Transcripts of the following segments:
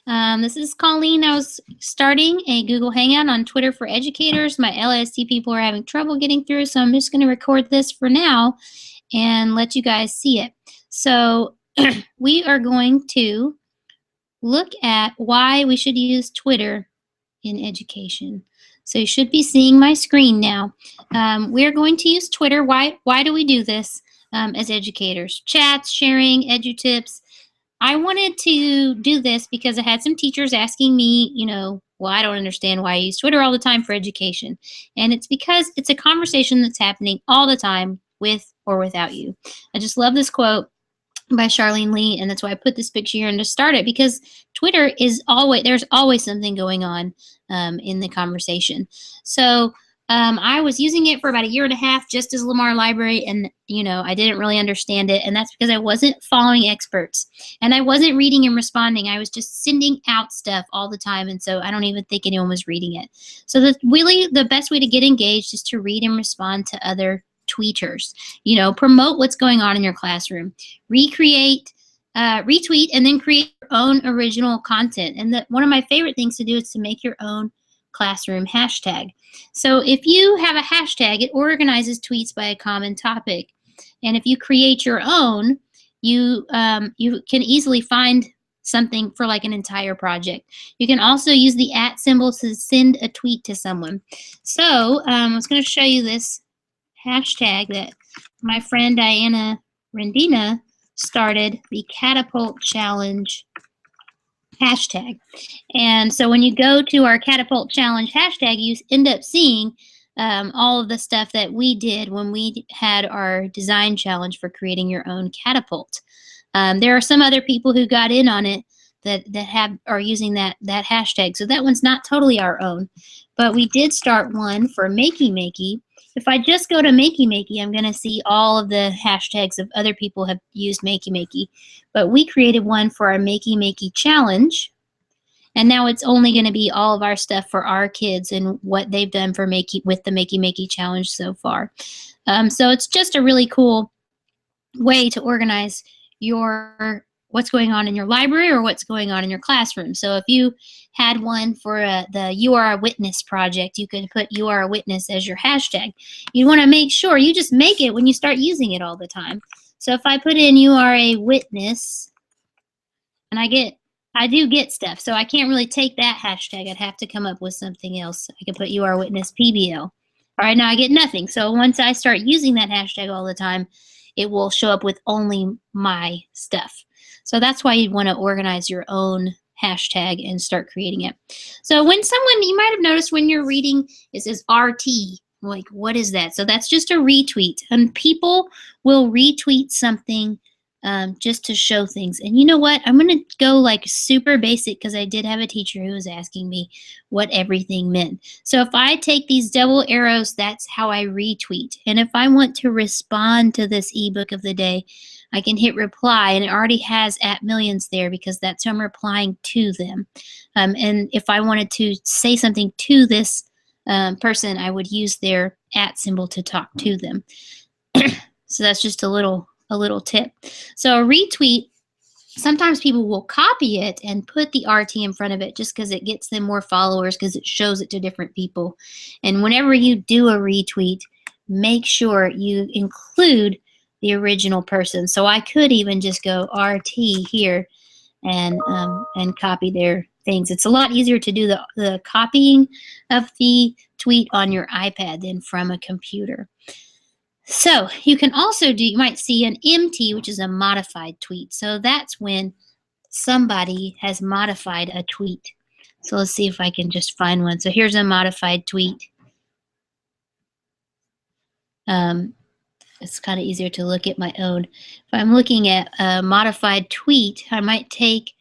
Hi, this is Colleen. I was starting a Google Hangout on Twitter for educators. My LSD people are having trouble getting through, so I'm just going to record this for now and let you guys see it. So we are going to look at why we should use Twitter in education. So you should be seeing my screen now. We're going to use Twitter. Why do we do this as educators? Chats, sharing, edu tips. I wanted to do this because I had some teachers asking me, well, I don't understand why I use Twitter all the time for education. And it's because it's a conversation that's happening all the time with or without you. I just love this quote by Charlene Lee, and that's why I put this picture here and to start it, because Twitter is there's always something going on in the conversation. So I was using it for about a year and a half just as Lamar Library, and I didn't really understand it, and that's because I wasn't following experts and I wasn't reading and responding. I was just sending out stuff all the time, and so I don't even think anyone was reading it. So really the best way to get engaged is to read and respond to other tweeters. Promote what's going on in your classroom, retweet, and then create your own original content. And one of my favorite things to do is to make your own classroom hashtag. So if you have a hashtag, it organizes tweets by a common topic. And if you create your own, you can easily find something for like an entire project. You can also use the @ symbol to send a tweet to someone. So I was going to show you this hashtag that my friend Diana Rendina started, the Catapult Challenge hashtag. And so when you go to our Catapult Challenge hashtag, you end up seeing all of the stuff that we did when we had our design challenge for creating your own catapult. There are some other people who got in on it that are using that hashtag. So that one's not totally our own, but we did start one for Makey Makey. If I just go to Makey Makey, I'm going to see all of the hashtags of other people have used Makey Makey. But we created one for our Makey Makey challenge. And now it's only going to be all of our stuff for our kids and what they've done for with the Makey Makey challenge so far. So it's just a really cool way to organize what's going on in your library or what's going on in your classroom. So if you had one for the You Are a Witness project, you could put You Are a Witness as your hashtag. You want to make sure you just make it when you start using it all the time. So if I put in You Are a Witness, and I do get stuff, so I can't really take that hashtag. I'd have to come up with something else. I could put You Are a Witness PBL. All right, now I get nothing. So once I start using that hashtag all the time, it will show up with only my stuff. So that's why you'd want to organize your own hashtag and start creating it. So when you might have noticed when you're reading, it says RT. Like, what is that? So that's just a retweet. And people will retweet something just to show things. And you know what? I'm going to go like super basic because I did have a teacher who was asking me what everything meant. So if I take these double arrows, that's how I retweet. And if I want to respond to this ebook of the day, I can hit reply, and it already has @millions there because that's who I'm replying to them. And if I wanted to say something to this person, I would use their @ symbol to talk to them. So that's just a little tip. So a retweet, sometimes people will copy it and put the RT in front of it just because it gets them more followers because it shows it to different people. And whenever you do a retweet, make sure you include the original person. So I could even just go RT here and copy their things. It's a lot easier to do the copying of the tweet on your iPad than from a computer. So you can also you might see an MT, which is a modified tweet. So that's when somebody has modified a tweet. So let's see if I can just find one. So here's a modified tweet. It's kind of easier to look at my own. If I'm looking at a modified tweet, I might take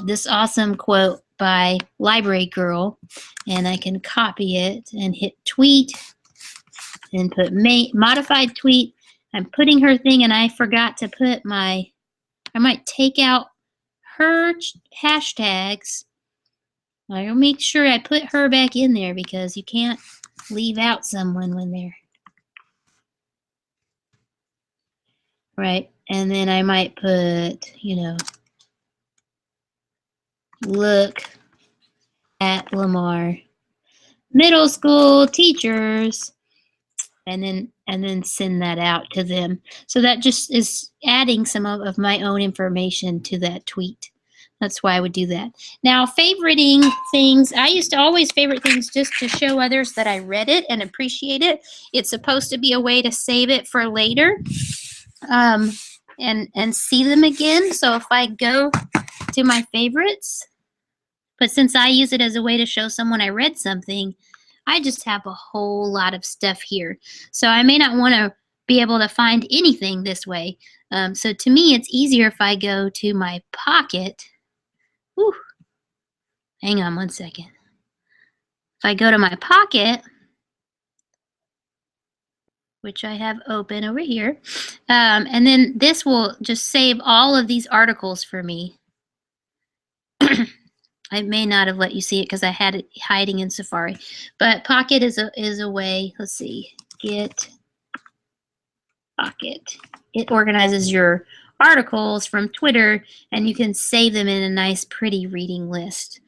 this awesome quote by Library Girl, and I can copy it and hit tweet and put modified tweet. I'm putting her thing, and I forgot to put I might take out her hashtags. I'll make sure I put her back in there because you can't leave out someone when they're right. And then I might put, look at Lamar. Middle school teachers. And then send that out to them. So that just is adding some of my own information to that tweet. That's why I would do that. Now, favoriting things, I used to always favorite things just to show others that I read it and appreciate it. It's supposed to be a way to save it for later and see them again. So if I go to my favorites, but since I use it as a way to show someone I read something, I just have a whole lot of stuff here. So I may not want to be able to find anything this way. So to me, it's easier if I go to my pocket. Whew. Hang on one second. If I go to my pocket, which I have open over here, and then this will just save all of these articles for me. I may not have let you see it because I had it hiding in Safari, but Pocket is a way. Let's see, get Pocket. It organizes your articles from Twitter, and you can save them in a nice, pretty reading list.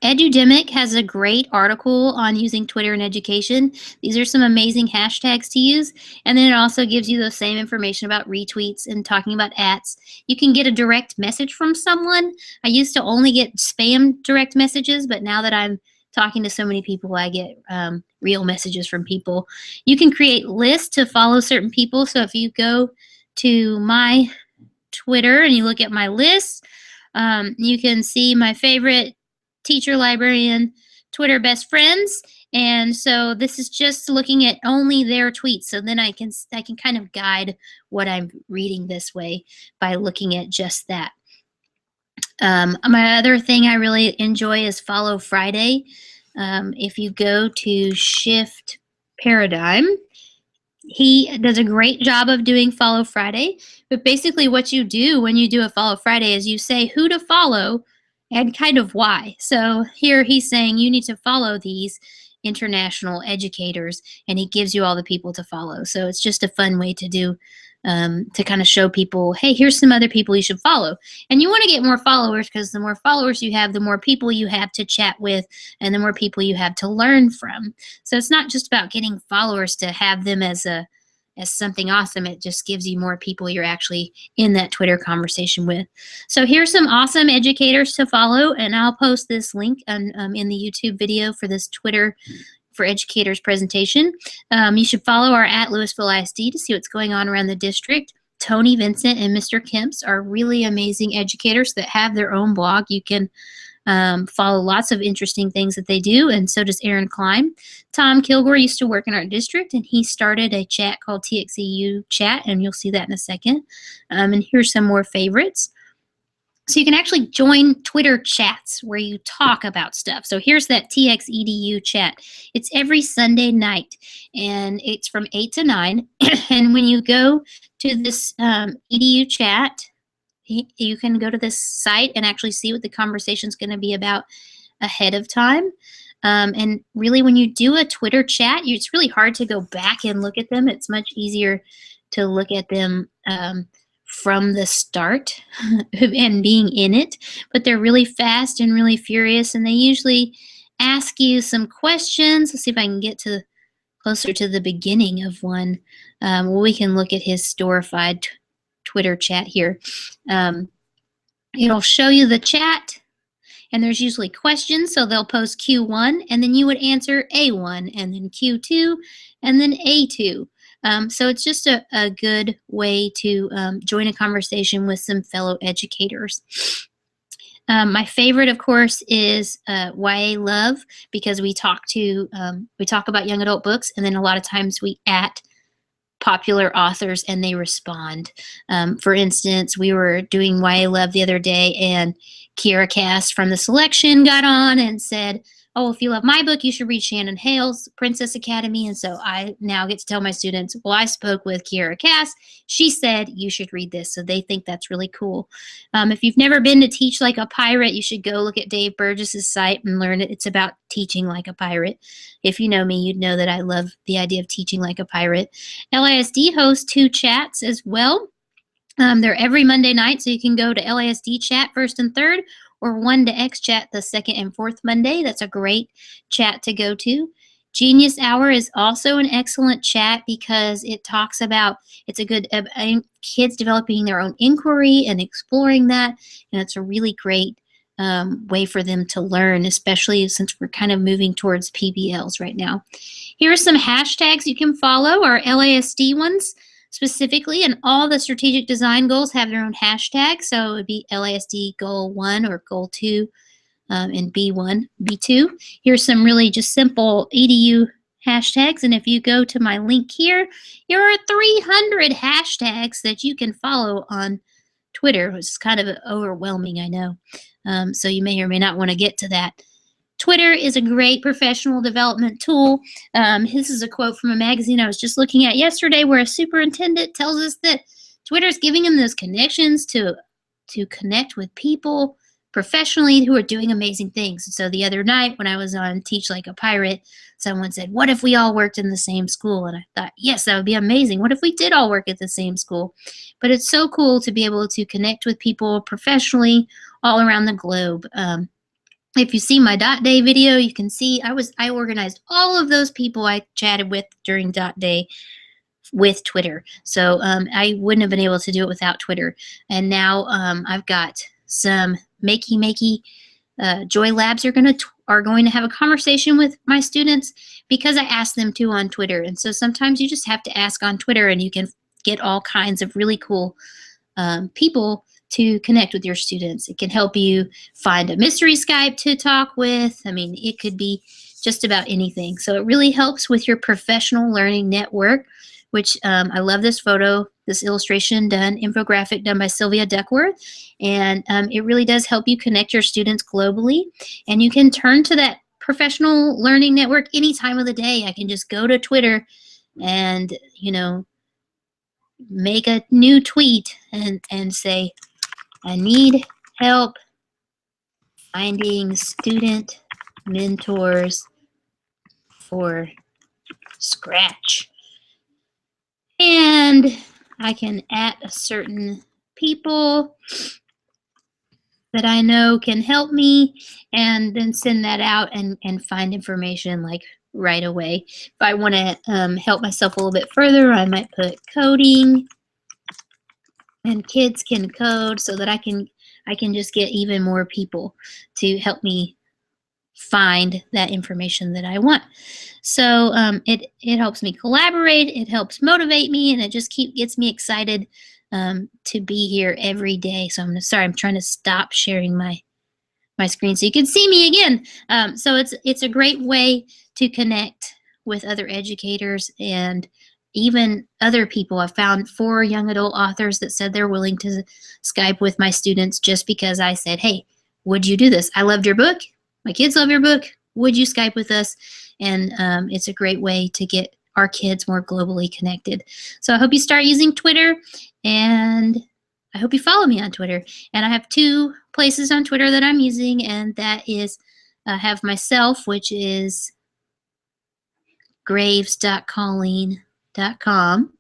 Edudemic has a great article on using Twitter in education. These are some amazing hashtags to use, and then it also gives you the same information about retweets and talking about @. You can get a direct message from someone. I used to only get spam direct messages, but now that I'm talking to so many people, I get real messages from people. You can create lists to follow certain people. So if you go to my Twitter and you look at my list, you can see my favorite teacher, librarian, Twitter best friends. And so this is just looking at only their tweets. So then I can kind of guide what I'm reading this way by looking at just that. My other thing I really enjoy is Follow Friday. If you go to Shift Paradigm, he does a great job of doing Follow Friday. But basically what you do when you do a Follow Friday is you say who to follow and kind of why. So here he's saying you need to follow these international educators, and he gives you all the people to follow. So it's just a fun way to do to kind of show people, hey, here's some other people you should follow. And you want to get more followers because the more followers you have, the more people you have to chat with and the more people you have to learn from. So it's not just about getting followers to have them as something awesome. It just gives you more people you're actually in that Twitter conversation with. So here's some awesome educators to follow, and I'll post this link in the YouTube video for this Twitter for Educators presentation. You should follow our @Louisville ISD to see what's going on around the district. Tony Vincent and Mr. Kemps are really amazing educators that have their own blog. You can follow lots of interesting things that they do, and so does Aaron Klein. Tom Kilgore used to work in our district, and he started a chat called TXEU Chat, and you'll see that in a second. And here's some more favorites. So you can actually join Twitter chats where you talk about stuff. So here's that TXEDU chat. It's every Sunday night, and it's from 8 to 9. And when you go to this EDU chat, you can go to this site and actually see what the conversation is going to be about ahead of time. And really, when you do a Twitter chat, it's really hard to go back and look at them. It's much easier to look at them from the start and being in it. But they're really fast and really furious, and they usually ask you some questions. Let's see if I can get to closer to the beginning of one. We can look at his storified Twitter chat here. It'll show you the chat, and there's usually questions. So they'll post Q1, and then you would answer A1, and then Q2, and then A2. So it's just a good way to join a conversation with some fellow educators. My favorite, of course, is YA Love, because we talk about young adult books, and then a lot of times we popular authors and they respond. For instance, we were doing YA Love the other day, and Kiera Cass from the selection got on and said, oh, if you love my book, you should read Shannon Hale's Princess Academy. And so I now get to tell my students, well, I spoke with Kiera Cass. She said you should read this. So they think that's really cool. If you've never been to Teach Like a Pirate, you should go look at Dave Burgess's site and learn it. It's about teaching like a pirate. If you know me, you'd know that I love the idea of teaching like a pirate. LISD hosts 2 chats as well. They're every Monday night, so you can go to LASD chat first and third, or 1 to X chat the second and fourth Monday. That's a great chat to go to. Genius Hour is also an excellent chat because it talks about it's a good kids developing their own inquiry and exploring that, and it's a really great way for them to learn, especially since we're kind of moving towards PBLs right now. Here are some hashtags you can follow, our LASD ones specifically, and all the strategic design goals have their own hashtag. So it would be LASD goal 1 or goal 2 and B1, B2. Here's some really just simple EDU hashtags. And if you go to my link here, here are 300 hashtags that you can follow on Twitter, which is kind of overwhelming, I know. So you may or may not want to get to that. Twitter is a great professional development tool. This is a quote from a magazine I was just looking at yesterday where a superintendent tells us that Twitter is giving him those connections to connect with people professionally who are doing amazing things. So the other night when I was on Teach Like a Pirate, someone said, what if we all worked in the same school? And I thought, yes, that would be amazing. What if we did all work at the same school? But it's so cool to be able to connect with people professionally all around the globe. If you see my Dot Day video, you can see I organized all of those people I chatted with during Dot Day with Twitter. So I wouldn't have been able to do it without Twitter. And now I've got some makey Joy Labs are going to have a conversation with my students because I asked them to on Twitter. And so sometimes you just have to ask on Twitter, and you can get all kinds of really cool people to connect with your students. It can help you find a mystery Skype to talk with. I mean, it could be just about anything. So it really helps with your professional learning network, which I love this photo, this illustration infographic done by Sylvia Duckworth. And it really does help you connect your students globally. And you can turn to that professional learning network any time of the day. I can just go to Twitter and, make a new tweet and say, I need help finding student mentors for Scratch. And I can add a certain people that I know can help me, and then send that out and find information like right away. If I want to help myself a little bit further, I might put coding, and kids can code, so that I can just get even more people to help me find that information that I want. So it helps me collaborate, it helps motivate me, and it just gets me excited to be here every day. So I'm trying to stop sharing my screen so you can see me again. So it's a great way to connect with other educators and even other people. I've found 4 young adult authors that said they're willing to Skype with my students just because I said, hey, would you do this? I loved your book. My kids love your book. Would you Skype with us? And it's a great way to get our kids more globally connected. So I hope you start using Twitter, and I hope you follow me on Twitter. And I have 2 places on Twitter that I'm using, and that is have myself, which is graves.colleen.com,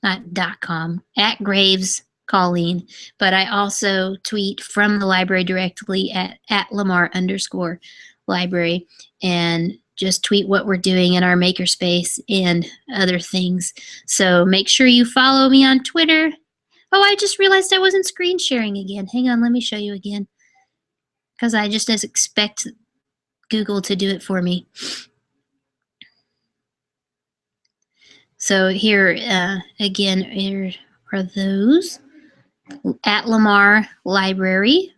not .com, at Graves Colleen. But I also tweet from the library directly at Lamar_library, and just tweet what we're doing in our makerspace and other things. So make sure you follow me on Twitter. Oh, I just realized I wasn't screen sharing again. Hang on, let me show you again, because I just expect Google to do it for me. So here again, here are those at Lamar Library.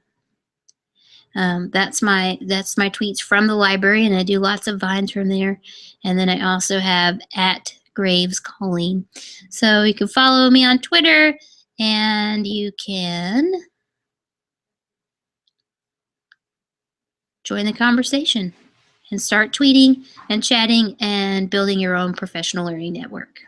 That's my tweets from the library, and I do lots of vines from there. And then I also have at Graves Colleen. So you can follow me on Twitter, and you can join the conversation and start tweeting and chatting and building your own professional learning network.